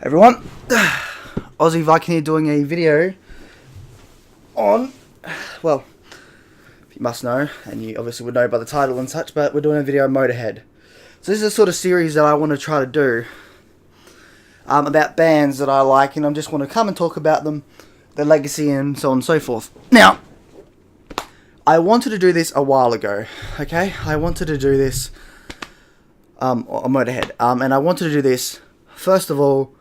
Everyone, Aussie Viking here doing a video on, well, you must know, and you obviously would know by the title and such, but we're doing a video on Motorhead. So this is a sort of series that I want to try to do about bands that I like, and I just want to come and talk about them, their legacy, and so on and so forth. Now, I wanted to do this a while ago, okay? I wanted to do this on Motorhead, and I wanted to do this, first of all,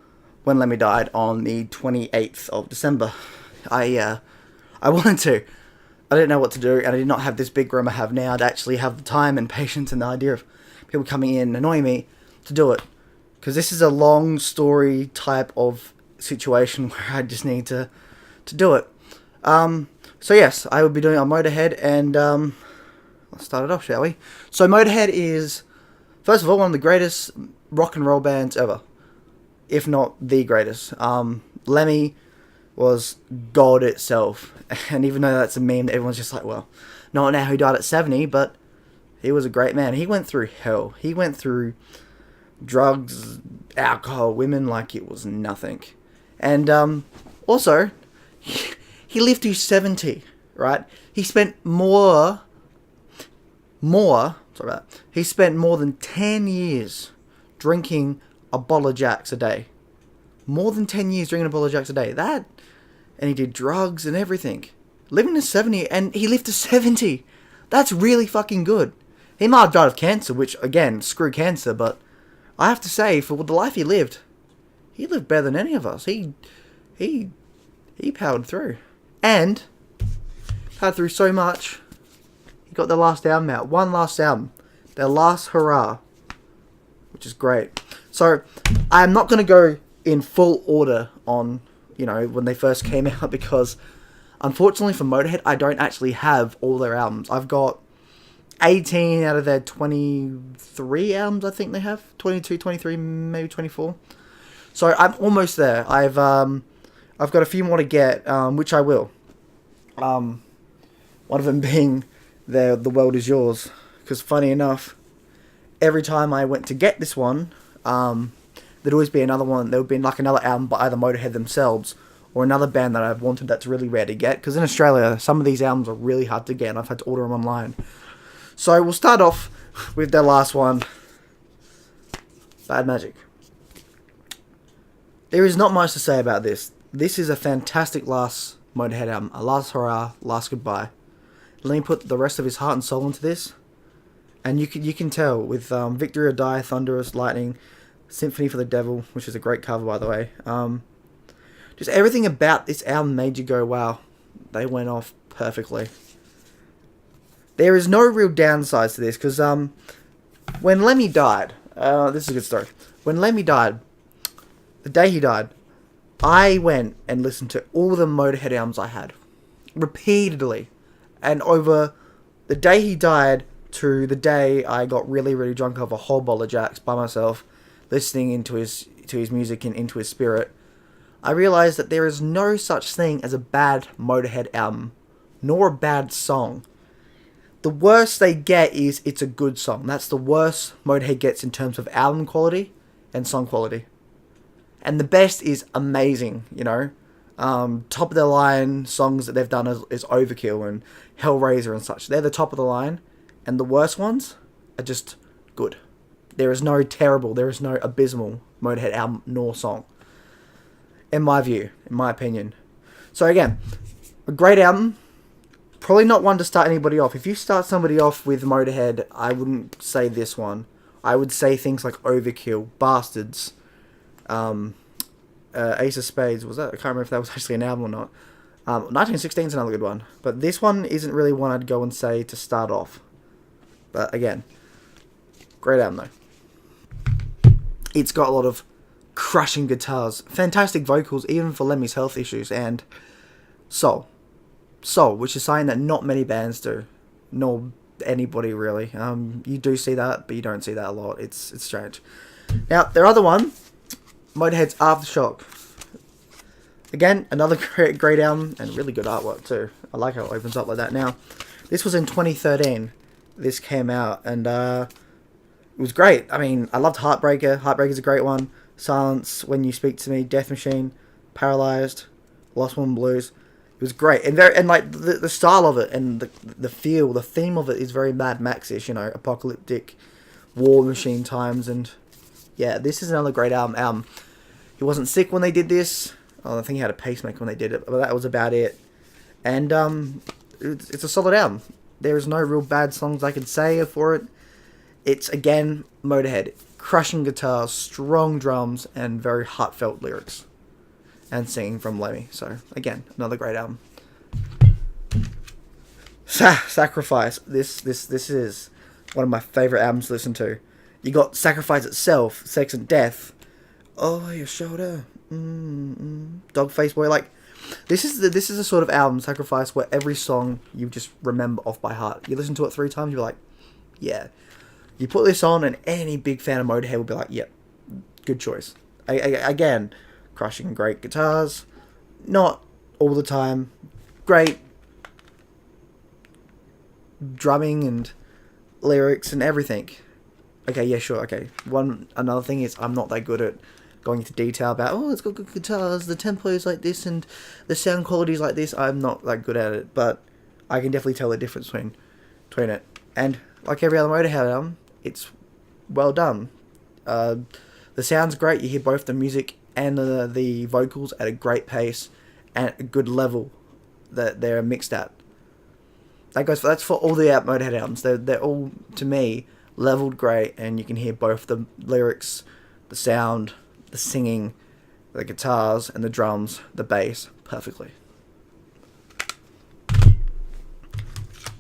when Lemmy died on the 28th of December. I wanted to. I didn't know what to do, and I did not have this big room I have now to actually have the time and patience and the idea of people coming in and annoying me to do it. Because this is a long story type of situation where I just need to do it. So yes, I will be doing it on Motorhead, and let's start it off, shall we? So Motorhead is, first of all, one of the greatest rock and roll bands ever, if not the greatest. Lemmy was God itself, and even though that's a meme, everyone's just like, well, not now, he died at 70, but he was a great man. He went through hell. He went through drugs, alcohol, women like it was nothing. And also, he lived to 70, right? He spent he spent more than 10 years drinking a bottle of Jacks a day. More than 10 years drinking a bottle of Jacks a day. That, and he did drugs and everything. Living to 70, and he lived to 70. That's really fucking good. He might have died of cancer, which, again, screw cancer, but I have to say, for the life he lived better than any of us. He powered through. And, powered through so much, he got their last album out. One last album. Their last hurrah. Which is great. So, I'm not going to go in full order on, you know, when they first came out, because unfortunately for Motorhead, I don't actually have all their albums. I've got 18 out of their 23 albums, I think they have. 22, 23, maybe 24. So, I'm almost there. I've got a few more to get, which I will. One of them being The World Is Yours. Because funny enough, every time I went to get this one, there'd always be another one. There would be like another album by either Motorhead themselves or another band that I've wanted that's really rare to get. Because in Australia, some of these albums are really hard to get, and I've had to order them online. So we'll start off with their last one, Bad Magic. There is not much to say about this. This is a fantastic last Motorhead album. A last hurrah, last goodbye. Lemmy put the rest of his heart and soul into this. And you can tell with Victory or Die, Thunderous Lightning, Symphony for the Devil, which is a great cover, by the way. Just everything about this album made you go, wow, they went off perfectly. There is no real downsides to this, because when Lemmy died, this is a good story. When Lemmy died, the day he died, I went and listened to all the Motorhead albums I had, repeatedly. And over the day he died to the day I got really, really drunk off a whole bottle of Jacks by myself, listening into his music and into his spirit, I realized that there is no such thing as a bad Motorhead album, nor a bad song. The worst they get is it's a good song. That's the worst Motorhead gets in terms of album quality and song quality. And the best is amazing, you know. Top of the line songs that they've done is Overkill and Hellraiser and such. They're the top of the line. And the worst ones are just good. There is no terrible, there is no abysmal Motorhead album nor song. In my view, in my opinion. So again, a great album. Probably not one to start anybody off. If you start somebody off with Motorhead, I wouldn't say this one. I would say things like Overkill, Bastards, Ace of Spades. Was that? I can't remember if that was actually an album or not. 1916 is another good one. But this one isn't really one I'd go and say to start off. But again, great album though. It's got a lot of crushing guitars, fantastic vocals, even for Lemmy's health issues, and soul, which is something that not many bands do, nor anybody really. You do see that, but you don't see that a lot. It's strange. Now, their other one, Motorhead's Aftershock. Again, another great album, and really good artwork too. I like how it opens up like that. Now, This was in 2013. This came out, and it was great. I mean, I loved Heartbreaker. Heartbreaker's a great one. Silence, When You Speak to Me, Death Machine, Paralyzed, Lost Woman Blues. It was great, and like the style of it and the feel, the theme of it is very Mad Max-ish, apocalyptic war machine times, and yeah, this is another great album. He wasn't sick when they did this. I think he had a pacemaker when they did it, but that was about it. And it's a solid album. There is no real bad songs I can say for it. It's, again, Motorhead. Crushing guitars, strong drums, and very heartfelt lyrics. And singing from Lemmy. So, again, another great album. Sacrifice. This is one of my favourite albums to listen to. You got Sacrifice itself, Sex and Death. Oh, your shoulder. Dogface Boy. Like, this is the sort of album, Sacrifice, where every song you just remember off by heart. You listen to it 3 times, you're like, yeah. You put this on, and any big fan of Motorhead will be like, yep, good choice. Again, crushing great guitars. Not all the time. Great drumming and lyrics and everything. Okay, yeah, sure, okay. Another thing is, I'm not that good at going into detail about, oh, it's got good guitars, the tempo is like this, and the sound quality is like this. I'm not that good at it, but I can definitely tell the difference between it. And like every other Motorhead album, it's well done. The sound's great. You hear both the music and the vocals at a great pace and a good level that they're mixed at. That's for all the Motorhead albums. They're all, to me, leveled great, and you can hear both the lyrics, the sound, the singing, the guitars and the drums, the bass, perfectly.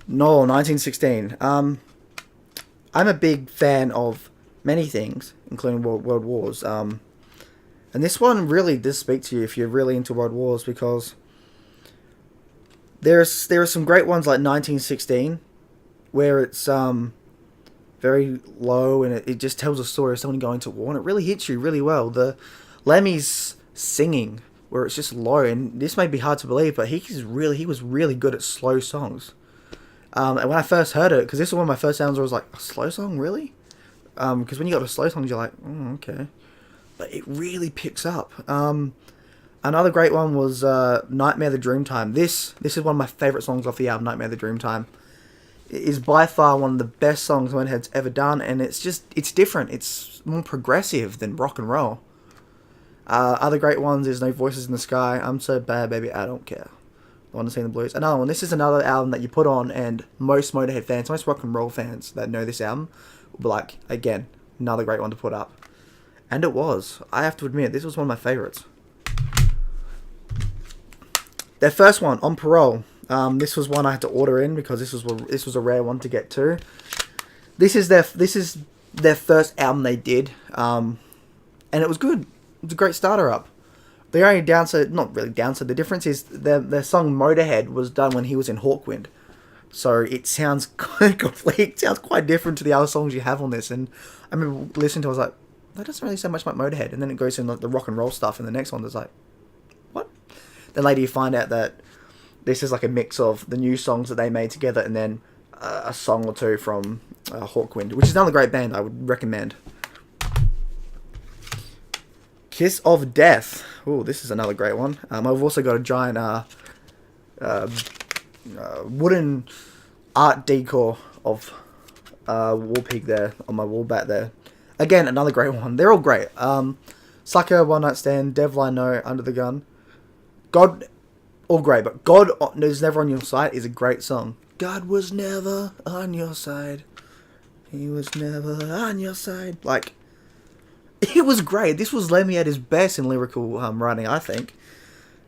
No, 1916. I'm a big fan of many things, including World Wars. And this one really does speak to you if you're really into World Wars, because there are some great ones like 1916, where it's very low, and it just tells a story of someone going to war, and it really hits you really well. The Lemmy's singing, where it's just low, and this may be hard to believe, but he was really good at slow songs. And when I first heard it, because this was one of my first sounds where I was like, a slow song, really? Because when you got to slow songs, you're like, okay. But it really picks up. Another great one was Nightmare the Dreamtime. This is one of my favourite songs off the album, Nightmare the Dreamtime. It is by far one of the best songs Motorhead's ever done, and it's different. It's more progressive than rock and roll. Other great ones is No Voices in the Sky, I'm So Bad, Baby, I Don't Care. The one to sing the blues. Another one, this is another album that you put on, and most Motorhead fans, most rock and roll fans that know this album, will be like, again, another great one to put up. And it was. I have to admit, this was one of my favourites. Their first one, On Parole. This was one I had to order in because this was a rare one to get to. This is their first album they did, and it was good. It was a great starter up. The only downside, not really downside, the difference is their song Motorhead was done when he was in Hawkwind, so it sounds quite different to the other songs you have on this. And I remember listening to it, I was like, that doesn't really sound much like Motorhead. And then it goes in like the rock and roll stuff, and the next one is like, what? Then later you find out that this is like a mix of the new songs that they made together, and then a song or two from Hawkwind, which is another great band I would recommend. Kiss of Death. Oh, this is another great one. I've also got a giant wooden art decor of War Pig there on my wall back there. Again, another great one. They're all great. Sucker, One Night Stand, Devil I Know, Under the Gun. God, all great, but God is Never on Your Side is a great song. God was never on your side. He was never on your side. Like, it was great. This was Lemmy at his best in lyrical writing, I think.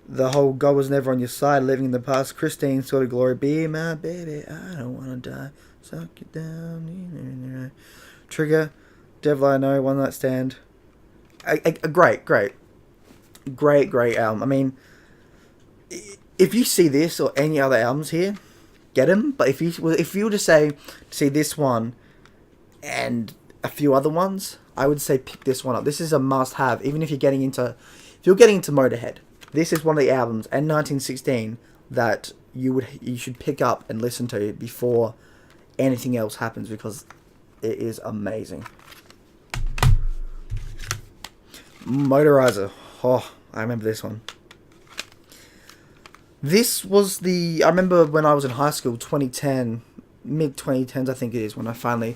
The whole God was never on your side, living in the past, Christine sort of glory, be my baby, I don't want to die, suck you down. Trigger, Devil I Know, One Night Stand. A great album. I mean, if you see this or any other albums here, get them. But if you were to see this one and a few other ones, I would say pick this one up. This is a must-have, even if you're getting into Motorhead. This is one of the albums, and 1916, that you should pick up and listen to before anything else happens, because it is amazing. Motorizer. Oh, I remember this one. This was I remember when I was in high school, 2010, mid 2010s I think it is, when I finally...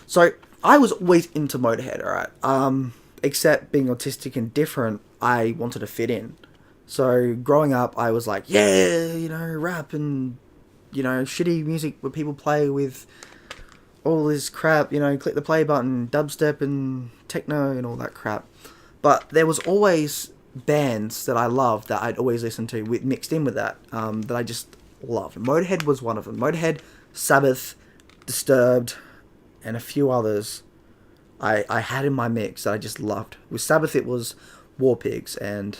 So, I was always into Motorhead, alright? Except being autistic and different, I wanted to fit in. So, growing up, I was like, yeah, rap and, shitty music where people play with all this crap, click the play button, dubstep and techno and all that crap. But there was always bands that I loved that I'd always listen to mixed in with that, that I just loved. Motorhead was one of them. Motorhead, Sabbath, Disturbed, and a few others I had in my mix that I just loved. With Sabbath it was War Pigs and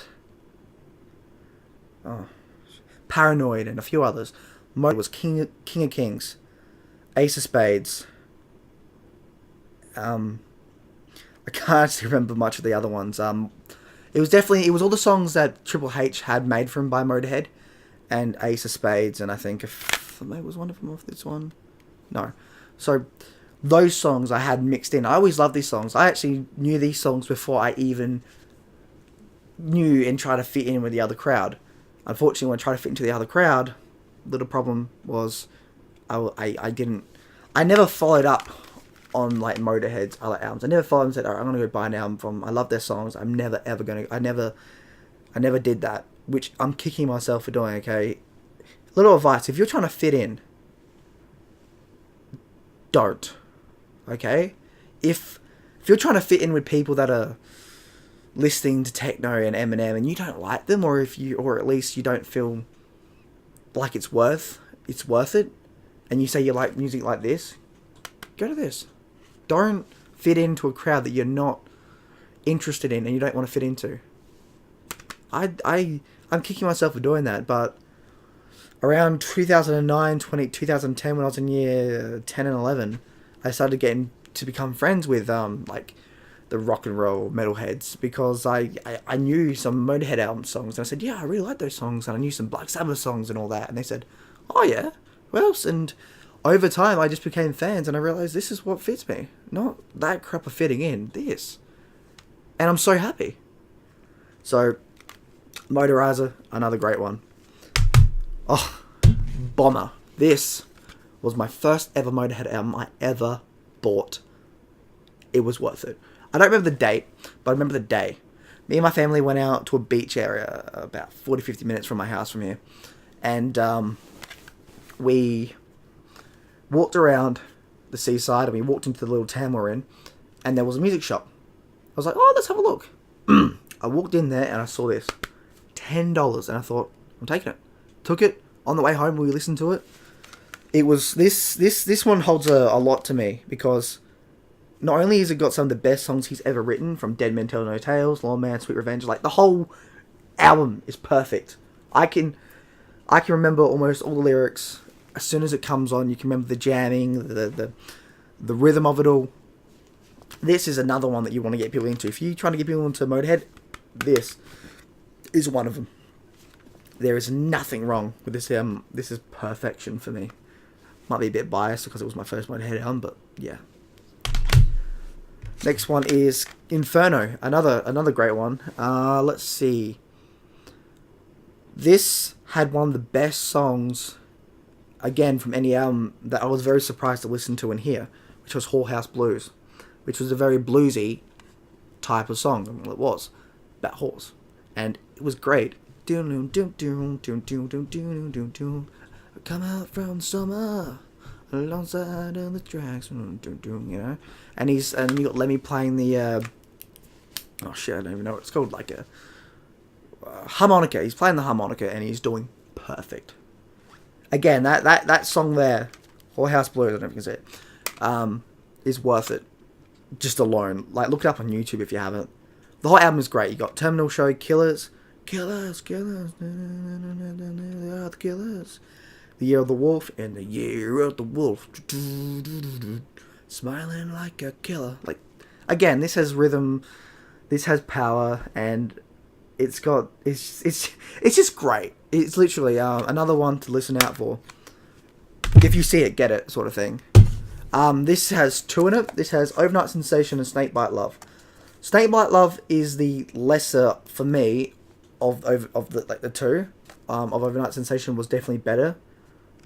Paranoid and a few others. Motorhead was King of Kings, Ace of Spades. I can't actually remember much of the other ones. It was all the songs that Triple H had made for him by Motorhead, and Ace of Spades, and I think if maybe was one of them off this one. No, so those songs I had mixed in. I always loved these songs. I actually knew these songs before I even knew and tried to fit in with the other crowd. Unfortunately, when I tried to fit into the other crowd, little problem was I never followed up on like Motorhead's other albums. I never followed and said, alright, I'm gonna go buy an album from. I love their songs. I never did that, which I'm kicking myself for doing. Okay, little advice: if you're trying to fit in, don't. Okay, if you're trying to fit in with people that are listening to techno and Eminem and you don't like them, or at least you don't feel like it's worth it, and you say you like music like this, go to this. Don't fit into a crowd that you're not interested in and you don't want to fit into. I'm kicking myself for doing that, but around 2009, 2010, when I was in year 10 and 11, I started getting to become friends with like the rock and roll metalheads, because I knew some Motorhead album songs, and I said, yeah, I really like those songs, and I knew some Black Sabbath songs and all that, and they said, oh yeah, what else? And over time, I just became fans, and I realized this is what fits me. Not that crap of fitting in, this. And I'm so happy. So, Motorizer, another great one. Oh, Bomber. This was my first ever Motorhead album I ever bought. It was worth it. I don't remember the date, but I remember the day. Me and my family went out to a beach area about 40-50 minutes from my house from here. And we walked around the seaside, and we walked into the little town we're in, and there was a music shop. I was like, oh, let's have a look. I walked in there and I saw this. $10, and I thought, I'm taking it. Took it. On the way home, we listened to it. It was this one holds a lot to me, because not only has it got some of the best songs he's ever written, from Dead Men Tell No Tales, Lawman, Sweet Revenge, like the whole album is perfect. I can remember almost all the lyrics. As soon as it comes on, you can remember the jamming, the rhythm of it all. This is another one that you want to get people into. If you're trying to get people into Motorhead, this is one of them. There is nothing wrong with this album. This is perfection for me. Might be a bit biased because it was my first Motorhead album, but yeah. Next one is Inferno, another great one. Let's see. This had one of the best songs, again, from any album, that I was very surprised to listen to and hear, which was Whorehouse Blues, which was a very bluesy type of song. Well, it was about horse, and it was great. Come out from summer, alongside of the tracks, and you got Lemmy playing the oh shit, I don't even know what it's called, like a harmonica. He's playing the harmonica and he's doing perfect. Again, that song there, Whorehouse Blues, I don't know if you can say it, is worth it just alone. Like, look it up on YouTube if you haven't. The whole album is great. You got Terminal Show, Killers, they are the Killers, The Year of the Wolf, and The Year of the Wolf, smiling like a killer. Like, again, this has rhythm, this has power, and It's just great. It's literally another one to listen out for. If you see it, get it, sort of thing. This has two in it. This has Overnight Sensation and Snakebite Love. Snakebite Love is the lesser for me of the two. Of Overnight Sensation was definitely better,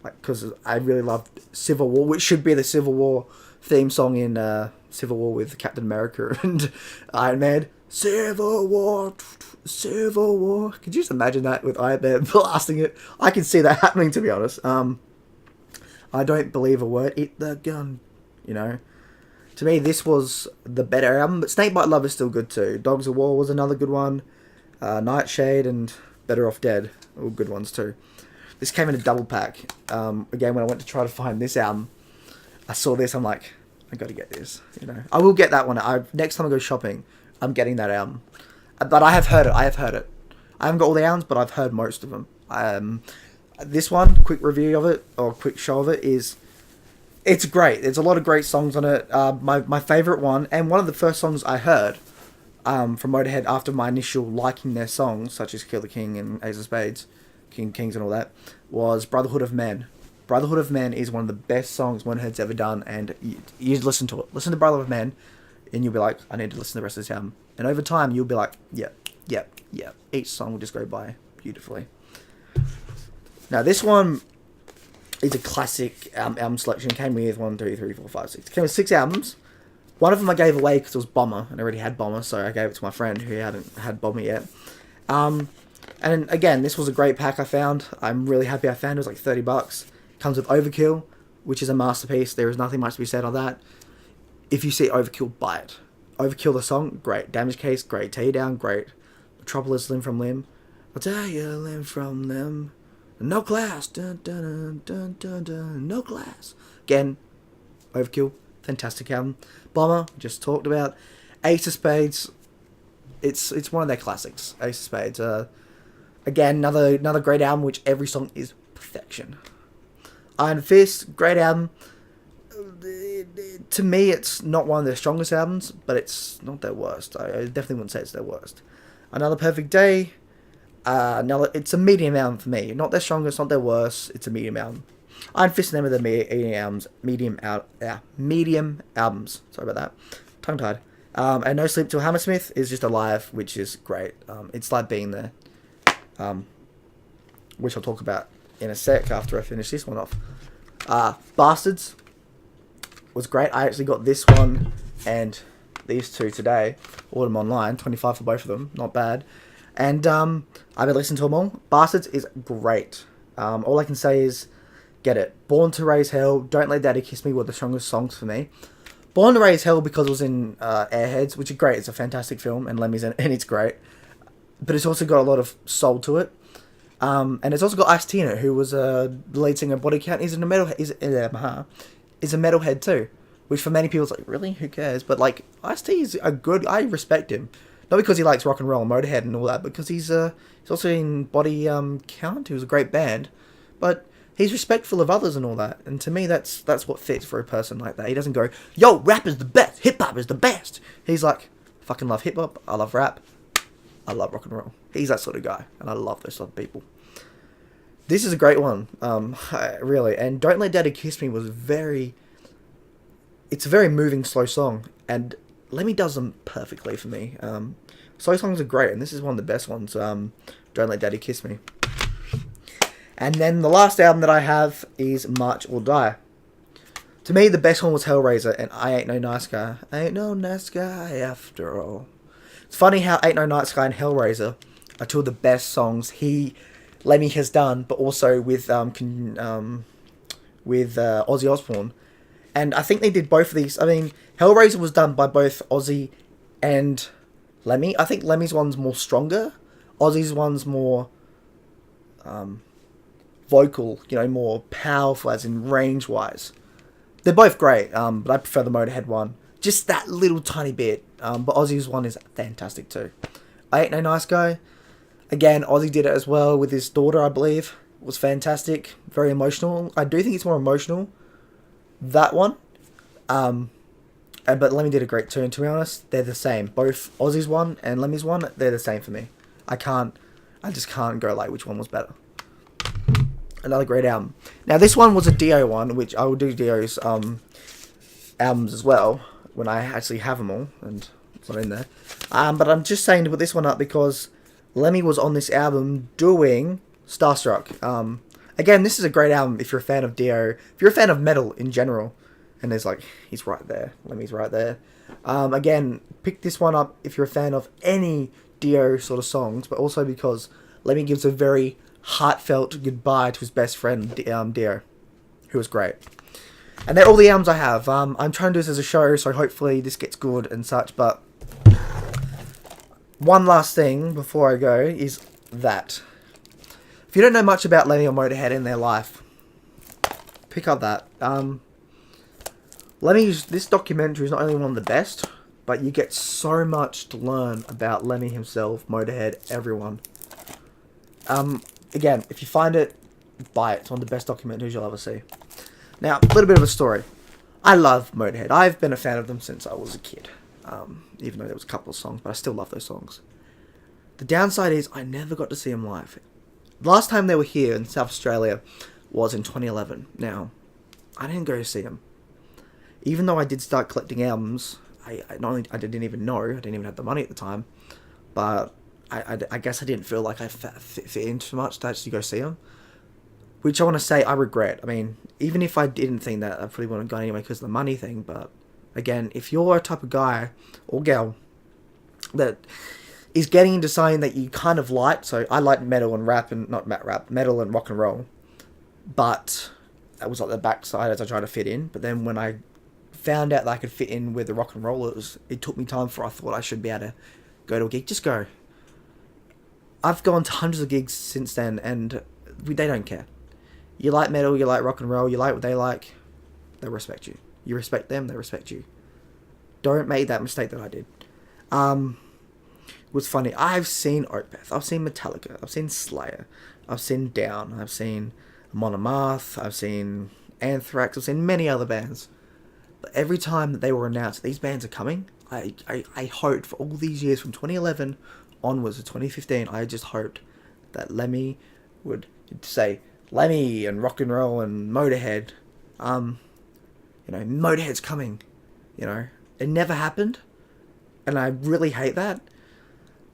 because I really loved Civil War, which should be the Civil War theme song in Civil War with Captain America and Iron Man. Civil War, Civil War. Could you just imagine that with Iron Man blasting it? I can see that happening, to be honest. I don't believe a word. Eat the gun, you know. To me, this was the better album, but Snakebite Love is still good too. Dogs of War was another good one. Nightshade and Better Off Dead, all good ones too. This came in a double pack. Again, when I went to try to find this album, I saw this. I'm like, I got to get this. You know, I will get that one. Next time I go shopping, I'm getting that album. But I have heard it. I haven't got all the albums, but I've heard most of them. This one, quick review of it, or quick show of it, it's great. There's a lot of great songs on it. My favourite one, and one of the first songs I heard from Motorhead after my initial liking their songs, such as Kill the King and Ace of Spades, Kings and all that, was Brotherhood of Men. Brotherhood of Men is one of the best songs Motorhead's ever done, and you listen to it. Listen to Brotherhood of Men, and you'll be like, I need to listen to the rest of this album. And over time, you'll be like, yep. Each song will just go by beautifully. Now, this one is a classic album selection. It came with 1, 2, 3, 4, 5, 6. It came with 6 albums. One of them I gave away because it was Bomber, and I already had Bomber, so I gave it to my friend who hadn't had Bomber yet. And again, this was a great pack I found. I'm really happy I found it. It was like $30. Comes with Overkill, which is a masterpiece. There is nothing much to be said on that. If you see Overkill, buy it. Overkill the song, great. Damage Case, great. Tear You Down, great. Metropolis, Limb from Limb. I'll tell you, limb from limb. No class. Dun, dun, dun, dun, dun, no class. Again, Overkill, fantastic album. Bomber, just talked about. Ace of Spades, it's one of their classics. Ace of Spades. Again, another great album, which every song is perfection. Iron Fist, great album. To me, it's not one of their strongest albums, but it's not their worst. I definitely wouldn't say it's their worst. Another Perfect Day. It's a medium album for me. Not their strongest, not their worst. It's a medium album. Iron Fist and them are the medium albums. Sorry about that. Tongue tied. And No Sleep Till Hammersmith is just Alive, which is great. It's like being there. Which I'll talk about in a sec after I finish this one off. Bastards was great. I actually got this one and these two today. Ordered them online. 25 for both of them. Not bad. And I've been listening to them all. Bastards is great. All I can say is get it. Born to Raise Hell, Don't Let Daddy Kiss Me were the strongest songs for me. Born to Raise Hell because it was in Airheads, which is great. It's a fantastic film, and Lemmy's in it, and it's great. But it's also got a lot of soul to it. And it's also got Ice-T in it, who was the lead singer of Body Count. He's a metalhead too. Which for many people is like, really? Who cares? But like, Ice-T is a good... I respect him. Not because he likes rock and roll, Motorhead and all that, because he's also in Body Count, who's a great band. But he's respectful of others and all that. And to me, that's what fits for a person like that. He doesn't go, yo, rap is the best, hip-hop is the best. He's like, I fucking love hip-hop, I love rap, I love rock and roll. He's that sort of guy, and I love those sort of people. This is a great one, really. And Don't Let Daddy Kiss Me was it's a very moving, slow song. And Lemmy does them perfectly for me. Slow songs are great, and this is one of the best ones. Don't Let Daddy Kiss Me. And then the last album that I have is March or Die. To me, the best one was Hellraiser, and I Ain't No Nice Guy. I ain't no nice guy after all. It's funny how Ain't No Nice Guy and Hellraiser are two of the best songs Lemmy has done, but also with Ozzy Osbourne. And I think they did both of these. I mean, Hellraiser was done by both Ozzy and Lemmy. I think Lemmy's one's more stronger. Ozzy's one's more vocal, more powerful, as in range-wise. They're both great, but I prefer the Motorhead one. Just that little tiny bit. But Ozzy's one is fantastic too. I Ain't No Nice Guy. Again, Ozzy did it as well with his daughter, I believe. It was fantastic. Very emotional. I do think it's more emotional. That one. But Lemmy did a great tune, to be honest. They're the same. Both Ozzy's one and Lemmy's one, they're the same for me. I just can't go like which one was better. Another great album. Now this one was a Dio one, which I will do Dio's albums as well when I actually have them all, and it's not in there. But I'm just saying to put this one up because Lemmy was on this album doing Starstruck. Again, this is a great album if you're a fan of Dio, if you're a fan of metal in general. And there's like, he's right there. Lemmy's right there. Again, pick this one up if you're a fan of any Dio sort of songs, but also because Lemmy gives a very heartfelt goodbye to his best friend, Dio, who was great. And they're all the albums I have. I'm trying to do this as a show, so hopefully this gets good and such, but one last thing before I go is that. If you don't know much about Lemmy or Motorhead in their life, pick up that. This documentary is not only one of the best, but you get so much to learn about Lemmy himself, Motorhead, everyone. Again, if you find it, buy it. It's one of the best documentaries you'll ever see. Now, a little bit of a story. I love Motorhead. I've been a fan of them since I was a kid. Even though there was a couple of songs, but I still love those songs. The downside is I never got to see them live. The last time they were here in South Australia was in 2011. Now, I didn't go to see them. Even though I did start collecting albums, I didn't even know, I didn't even have the money at the time, but I guess I didn't feel like I fit in too much to actually go see them. Which I want to say I regret. I mean, even if I didn't think that, I probably wouldn't have gone anyway because of the money thing, but again, if you're a type of guy or gal that is getting into something that you kind of like, so I like metal and rap, and not rap, metal and rock and roll, but that was like the backside as I tried to fit in, but then when I found out that I could fit in with the rock and rollers, it took me time for I thought I should be able to go to a gig. Just go. I've gone to hundreds of gigs since then, and they don't care. You like metal, you like rock and roll, you like what they like, they'll respect you. You respect them, they respect you. Don't make that mistake that I did. It was funny. I've seen Opeth, I've seen Metallica, I've seen Slayer, I've seen Down, I've seen Amon Amarth, I've seen Anthrax, I've seen many other bands. But every time that they were announced, these bands are coming, I hoped for all these years from 2011 onwards to 2015, I just hoped that Lemmy would say, Lemmy and rock and roll and Motorhead, Motorhead's coming, It never happened, and I really hate that,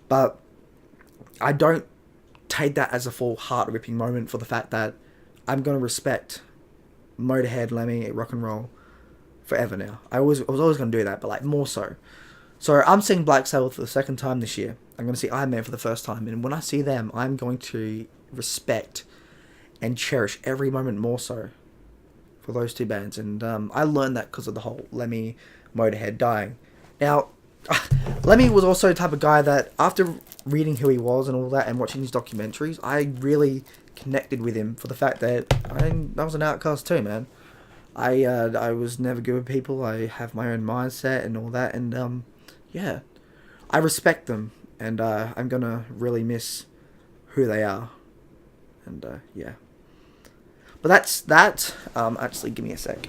but I don't take that as a full heart-ripping moment for the fact that I'm going to respect Motorhead, Lemmy, rock and roll forever now. I was always going to do that, but more so. So I'm seeing Black Sabbath for the second time this year. I'm going to see Iron Man for the first time, and when I see them, I'm going to respect and cherish every moment more so for those two bands. And I learned that because of the whole Lemmy Motorhead dying. Now, Lemmy was also the type of guy that after reading who he was and all that and watching his documentaries, I really connected with him for the fact that I was an outcast too, man. I was never good with people. I have my own mindset and all that, and yeah, I respect them, and I'm gonna really miss who they are, and yeah. But that's that. Actually, give me a sec.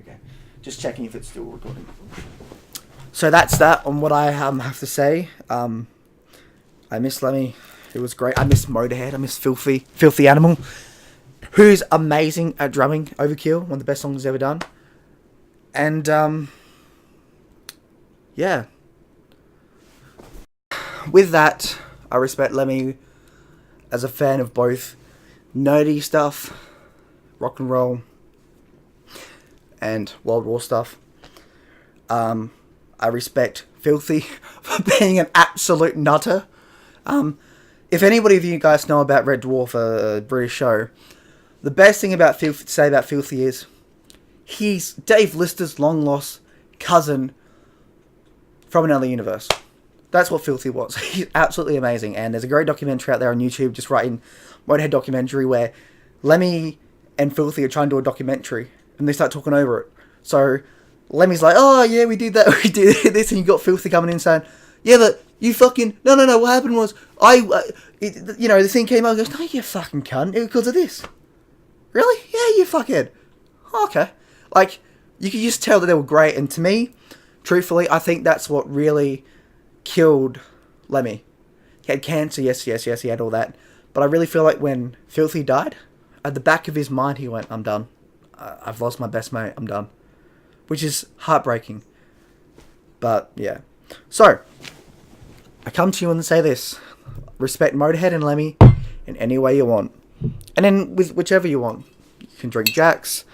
Okay, just checking if it's still recording. So that's that on what I have to say. I miss Lemmy. It was great. I miss Motorhead. I miss Filthy Animal, who's amazing at drumming. Overkill, one of the best songs he's ever done. And yeah. With that, I respect Lemmy as a fan of both nerdy stuff, rock and roll, and World War stuff. I respect Filthy for being an absolute nutter. If anybody of you guys know about Red Dwarf, a British show, the best thing about to say about Filthy is he's Dave Lister's long-lost cousin from another universe. That's what Filthy was. He's absolutely amazing, and there's a great documentary out there on YouTube, just writing Motorhead documentary, where Lemmy and Filthy are trying to do a documentary, and they start talking over it. So Lemmy's like, oh yeah, we did that, we did this, and you got Filthy coming in saying, yeah, but you fucking... No, what happened was, the thing came out and goes, no, you fucking cunt, it was because of this. Really? Yeah, you fuckhead. Oh, okay. You could just tell that they were great, and to me, Truthfully, I think that's what really killed Lemmy. He had cancer, yes, he had all that. But I really feel like when Filthy died, at the back of his mind he went, I'm done. I've lost my best mate, I'm done. Which is heartbreaking. But, yeah. So, I come to you and say this. Respect Motorhead and Lemmy in any way you want. And then with whichever you want. You can drink Jacks,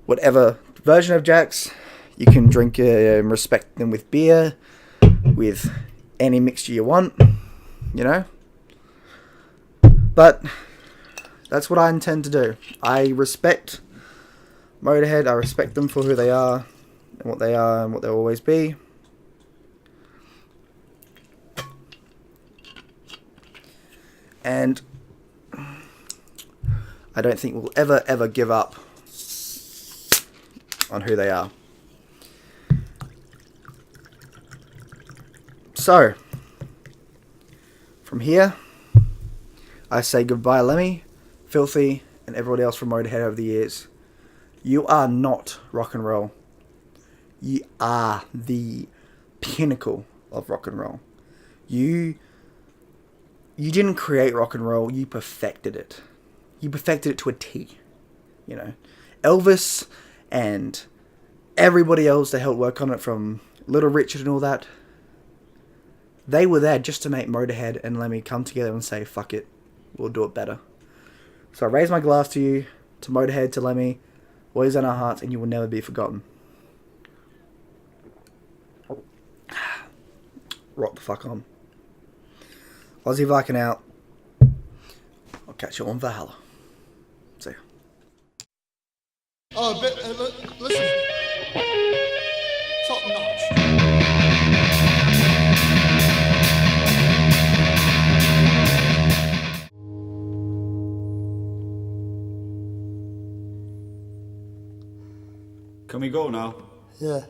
whatever version of Jacks. You can drink and respect them with beer, with any mixture you want, you know. But that's what I intend to do. I respect Motorhead. I respect them for who they are and what they'll always be. And I don't think we'll ever give up on who they are. So, from here, I say goodbye, Lemmy, Filthy, and everybody else from Motorhead over the years. You are not rock and roll. You are the pinnacle of rock and roll. You didn't create rock and roll, you perfected it. You perfected it to a T. You know, Elvis and everybody else that helped work on it, from Little Richard and all that, they were there just to make Motorhead and Lemmy come together and say, fuck it, we'll do it better. So I raise my glass to you, to Motorhead, to Lemmy, always in our hearts, and you will never be forgotten. Rock the fuck on. Aussie Viking out. I'll catch you on Valhalla. See ya. Oh, but, listen. Top notch. Can we go now? Yeah.